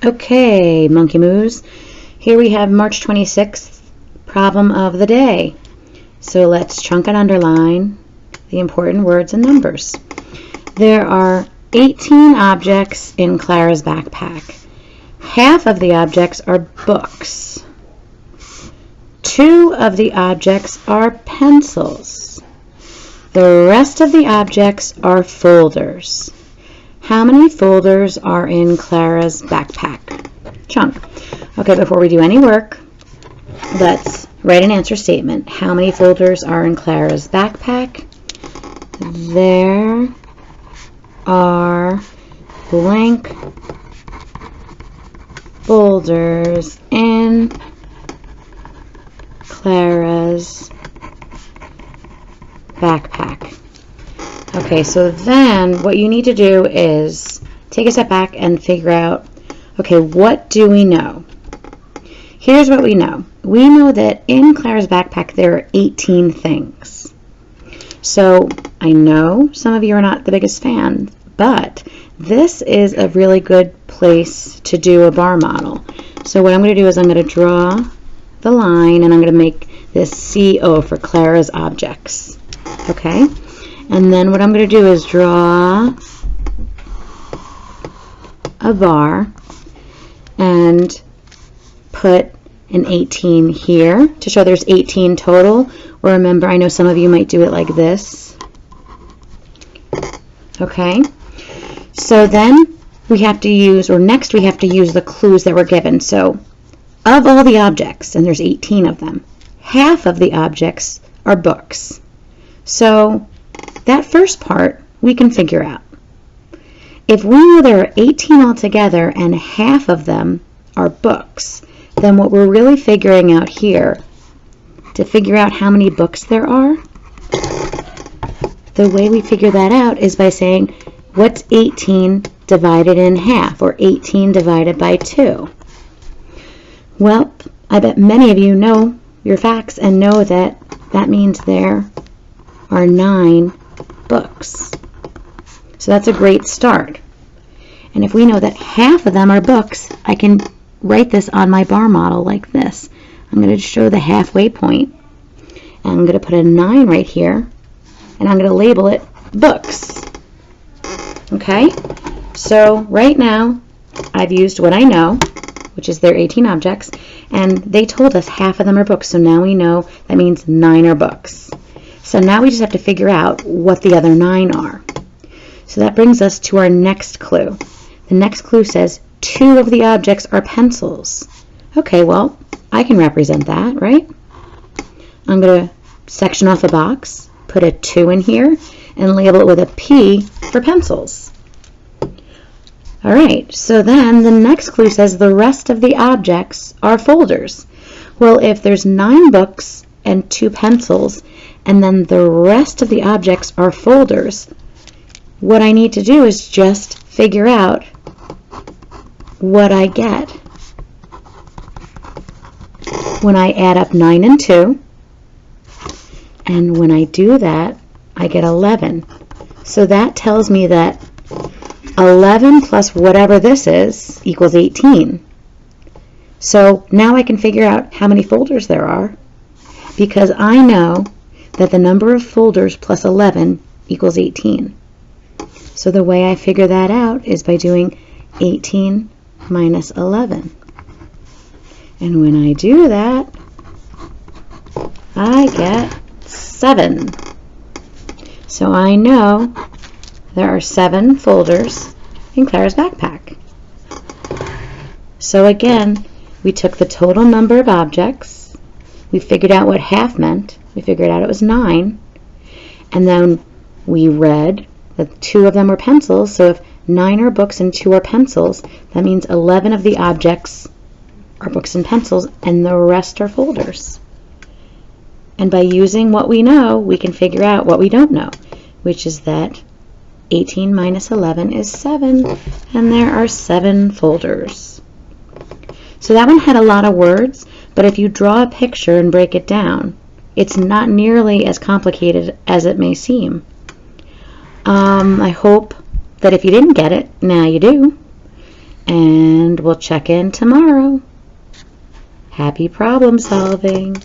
Okay, Monkey Moos. Here we have March 26th problem of the day. So let's chunk and underline the important words and numbers. There are 18 objects in Clara's backpack. Half of the objects are books. 2 of the objects are pencils. The rest of the objects are folders. How many folders are in Clara's backpack? Chunk. Okay, before we do any work, let's write an answer statement. How many folders are in Clara's backpack? There are blank folders in Clara's backpack. Okay, so then what you need to do is take a step back and figure out, okay, what do we know? Here's what we know. We know that in Clara's backpack there are 18 things. So I know some of you are not the biggest fan, but this is a really good place to do a bar model. So what I'm going to do is I'm going to draw the line and I'm going to make this CO for Clara's objects. Okay? And then what I'm going to do is draw a bar and put an 18 here to show there's 18 total. Or remember, I know some of you might do it like this. Okay? So then we have to use, or next we have to use the clues that were given. So of all the objects, and there's 18 of them, half of the objects are books. So that first part we can figure out. If we know there are 18 altogether and half of them are books, then what we're really figuring out here, to figure out how many books there are, the way we figure that out is by saying, what's 18 divided in half, or 18 divided by 2? Well, I bet many of you know your facts and know that that means there are 9 books. So that's a great start. And if we know that half of them are books, I can write this on my bar model like this. I'm going to show the halfway point, and I'm going to put a 9 right here, and I'm going to label it books. Okay? So right now, I've used what I know, which is their 18 objects, and they told us half of them are books, so now we know that means 9 are books. So now we just have to figure out what the other 9 are. So that brings us to our next clue. The next clue says 2 of the objects are pencils. Okay, well, I can represent that, right? I'm going to section off a box, put a 2 in here, and label it with a P for pencils. All right, so then the next clue says the rest of the objects are folders. Well, if there's 9 books and 2 pencils, and then the rest of the objects are folders, what I need to do is just figure out what I get when I add up 9 and 2, and when I do that, I get 11. So that tells me that 11 plus whatever this is equals 18. So now I can figure out how many folders there are, because I know that the number of folders plus 11 equals 18. So the way I figure that out is by doing 18 minus 11. And when I do that, I get 7. So I know there are 7 folders in Clara's backpack. So again, we took the total number of objects, we figured out what half meant, we figured out it was 9, and then we read that 2 of them were pencils, so if 9 are books and 2 are pencils, that means 11 of the objects are books and pencils, and the rest are folders. And by using what we know, we can figure out what we don't know, which is that 18 minus 11 is 7, and there are 7 folders. So that one had a lot of words, but if you draw a picture and break it down, it's not nearly as complicated as it may seem. I hope that if you didn't get it, now you do. and we'll check in tomorrow. Happy problem solving.